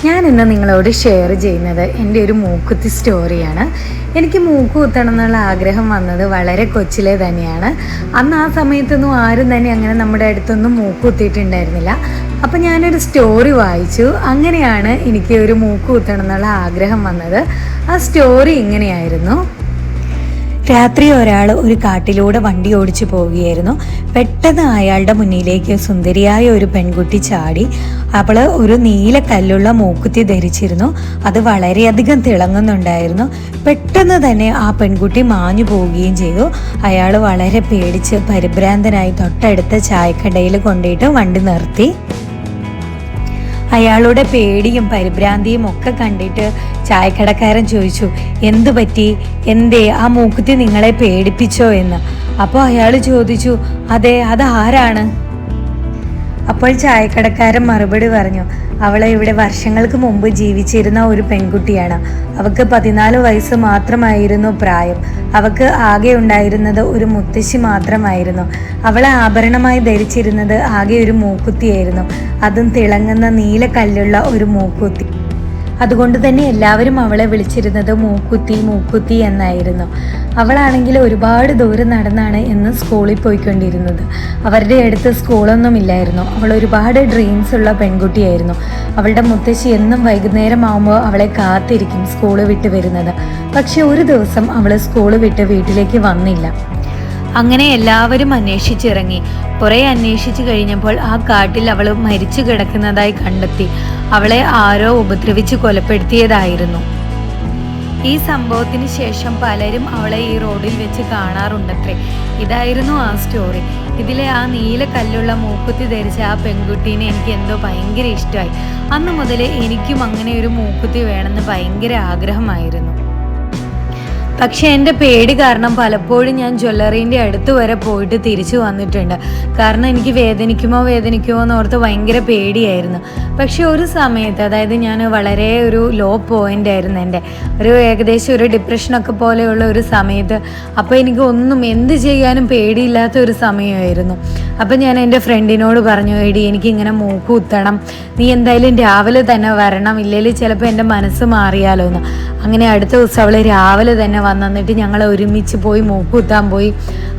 ഞാൻ ഇന്ന് നിങ്ങളോട് ഷെയർ ചെയ്യുന്നത് എൻ്റെ ഒരു മൂക്കുത്തി സ്റ്റോറിയാണ്. എനിക്ക് മൂക്ക് കുത്തണം എന്നുള്ള ആഗ്രഹം വന്നത് വളരെ കൊച്ചിലെ തന്നെയാണ്. അന്ന് ആ സമയത്തൊന്നും ആരും തന്നെ അങ്ങനെ നമ്മുടെ അടുത്തൊന്നും മൂക്ക് കുത്തിയിട്ടുണ്ടായിരുന്നില്ല. അപ്പം ഞാനൊരു സ്റ്റോറി വായിച്ചു. അങ്ങനെയാണ് എനിക്ക് ഒരു മൂക്ക് കുത്തണം എന്നുള്ള ആഗ്രഹം വന്നത്. ആ സ്റ്റോറി ഇങ്ങനെയായിരുന്നു. രാത്രി ഒരാൾ ഒരു കാട്ടിലൂടെ വണ്ടി ഓടിച്ചു പോവുകയായിരുന്നു. പെട്ടെന്ന് അയാളുടെ മുന്നിലേക്ക് സുന്ദരിയായ ഒരു പെൺകുട്ടി ചാടി. അവൾ ഒരു നീല കല്ലുള്ള മൂക്കുത്തി ധരിച്ചിരുന്നു. അത് വളരെയധികം തിളങ്ങുന്നുണ്ടായിരുന്നു. പെട്ടെന്ന് തന്നെ ആ പെൺകുട്ടി മാഞ്ഞു പോവുകയും ചെയ്തു. അയാൾ വളരെ പേടിച്ച് പരിഭ്രാന്തനായി തൊട്ടടുത്ത ചായക്കടയിൽ കൊണ്ടിട്ട് വണ്ടി നിർത്തി. അയാളുടെ പേടിയും പരിഭ്രാന്തിയും ഒക്കെ കണ്ടിട്ട് ചായക്കടക്കാരൻ ചോദിച്ചു, എന്തു പറ്റി, എന്തേ ആ മൂക്കുത്തി നിങ്ങളെ പേടിപ്പിച്ചോ എന്ന്. അപ്പോൾ അയാൾ ചോദിച്ചു, അതെ, അതാരാണ്? അപ്പോൾ ചായക്കടക്കാരൻ മറുപടി പറഞ്ഞു, അവളെ ഇവിടെ വർഷങ്ങൾക്ക് മുമ്പ് ജീവിച്ചിരുന്ന ഒരു പെൺകുട്ടിയാണ്. അവൾക്ക് 14 വയസ്സ് മാത്രമായിരുന്നു പ്രായം. അവൾക്ക് ആകെ ഉണ്ടായിരുന്നത് ഒരു മുത്തശ്ശി മാത്രമായിരുന്നു. അവളെ ആഭരണമായി ധരിച്ചിരുന്നത് ആകെ ഒരു മൂക്കുത്തിയായിരുന്നു. അതും തിളങ്ങുന്ന നീല കല്ലുള്ള ഒരു മൂക്കുത്തി. അതുകൊണ്ട് തന്നെ എല്ലാവരും അവളെ വിളിച്ചിരുന്നത് മൂക്കുത്തി മൂക്കുത്തി എന്നായിരുന്നു. അവളാണെങ്കിൽ ഒരുപാട് ദൂരം നടന്നാണ് എന്ന് സ്കൂളിൽ പോയിക്കൊണ്ടിരുന്നത്. അവരുടെ അടുത്ത് സ്കൂളൊന്നും ഇല്ലായിരുന്നു. അവൾ ഒരുപാട് ഡ്രീംസ് ഉള്ള പെൺകുട്ടിയായിരുന്നു. അവളുടെ മുത്തശ്ശി എന്നും വൈകുന്നേരം ആകുമ്പോൾ അവളെ കാത്തിരിക്കും സ്കൂള് വിട്ട് വരുന്നത്. പക്ഷെ ഒരു ദിവസം അവൾ സ്കൂള് വിട്ട് വീട്ടിലേക്ക് വന്നില്ല. അങ്ങനെ എല്ലാവരും അന്വേഷിച്ചിറങ്ങി. കുറേ അന്വേഷിച്ചു കഴിഞ്ഞപ്പോൾ ആ കാട്ടിൽ അവൾ മരിച്ചു കിടക്കുന്നതായി കണ്ടെത്തി. അവളെ ആരോ ഉപദ്രവിച്ച് കൊലപ്പെടുത്തിയതായിരുന്നു. ഈ സംഭവത്തിന് ശേഷം പലരും അവളെ ഈ റോഡിൽ വെച്ച് കാണാറുണ്ടത്രേ. ഇതായിരുന്നു ആ സ്റ്റോറി. ഇതിലെ ആ നീല കല്ലുള്ള മൂക്കുത്തി ധരിച്ച ആ പെൺകുട്ടീനെ എനിക്ക് എന്തോ ഭയങ്കര ഇഷ്ടമായി. അന്ന് മുതൽ എനിക്കും അങ്ങനെ ഒരു മൂക്കുത്തി വേണമെന്ന് ഭയങ്കര ആഗ്രഹമായിരുന്നു. പക്ഷെ എൻ്റെ പേടി കാരണം പലപ്പോഴും ഞാൻ ജ്വല്ലറീൻ്റെ അടുത്ത് വരെ പോയിട്ട് തിരിച്ചു വന്നിട്ടുണ്ട്. കാരണം എനിക്ക് വേദനിക്കുമോ എന്ന് ഓർത്ത് ഭയങ്കര പേടിയായിരുന്നു. പക്ഷെ ഒരു സമയത്ത്, അതായത് ഞാൻ വളരെ ഒരു ലോ പോയിൻ്റ് ആയിരുന്നു, എൻ്റെ ഒരു ഏകദേശം ഒരു ഡിപ്രഷനൊക്കെ പോലെയുള്ള ഒരു സമയത്ത്. അപ്പോൾ എനിക്ക് ഒന്നും എന്ത് ചെയ്യാനും പേടിയില്ലാത്ത ഒരു സമയമായിരുന്നു. അപ്പം ഞാൻ എൻ്റെ ഫ്രണ്ടിനോട് പറഞ്ഞു, എടി എനിക്കിങ്ങനെ മൂക്ക് കുത്തണം, നീ എന്തായാലും രാവിലെ തന്നെ വരണം, ഇല്ലെങ്കിൽ ചിലപ്പോൾ എൻ്റെ മനസ്സ് മാറിയാലോ എന്ന്. അങ്ങനെ അടുത്ത ദിവസം അവൾ രാവിലെ തന്നെ വന്നിട്ട് ഞങ്ങൾ ഒരുമിച്ച് പോയി മൂക്ക് കുത്താൻ പോയി.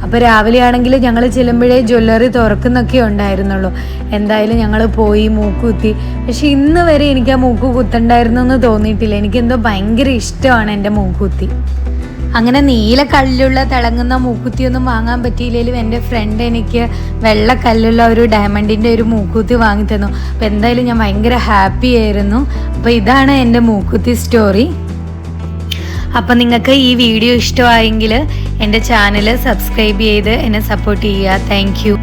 അപ്പോൾ രാവിലെ ആണെങ്കിൽ ഞങ്ങൾ ചെല്ലുമ്പോഴേ ജ്വല്ലറി തുറക്കുന്നൊക്കെ ഉണ്ടായിരുന്നുള്ളൂ. എന്തായാലും ഞങ്ങൾ പോയി മൂക്ക് കുത്തി. പക്ഷെ ഇന്ന് വരെ എനിക്ക് ആ മൂക്ക് കുത്തണ്ടായിരുന്നു എന്ന് തോന്നിയിട്ടില്ല. എനിക്കെന്തോ ഭയങ്കര ഇഷ്ടമാണ് എൻ്റെ മൂക്കുത്തി. അങ്ങനെ നീല കല്ലുള്ള തിളങ്ങുന്ന മൂക്കുത്തിയൊന്നും വാങ്ങാൻ പറ്റിയില്ലെങ്കിലും എൻ്റെ ഫ്രണ്ട് എനിക്ക് വെള്ള കല്ലുള്ള ഒരു ഡയമണ്ടിൻ്റെ ഒരു മൂക്കുത്തി വാങ്ങി തന്നു. അപ്പോൾ എന്തായാലും ഞാൻ ഭയങ്കര ഹാപ്പി ആയിരുന്നു. അപ്പോൾ ഇതാണ് എൻ്റെ മൂക്കുത്തി സ്റ്റോറി. അപ്പം നിങ്ങൾക്ക് ഈ വീഡിയോ ഇഷ്ടമായെങ്കിൽ എൻ്റെ ചാനൽ സബ്സ്ക്രൈബ് ചെയ്ത് എന്നെ സപ്പോർട്ട് ചെയ്യുക. Thank you.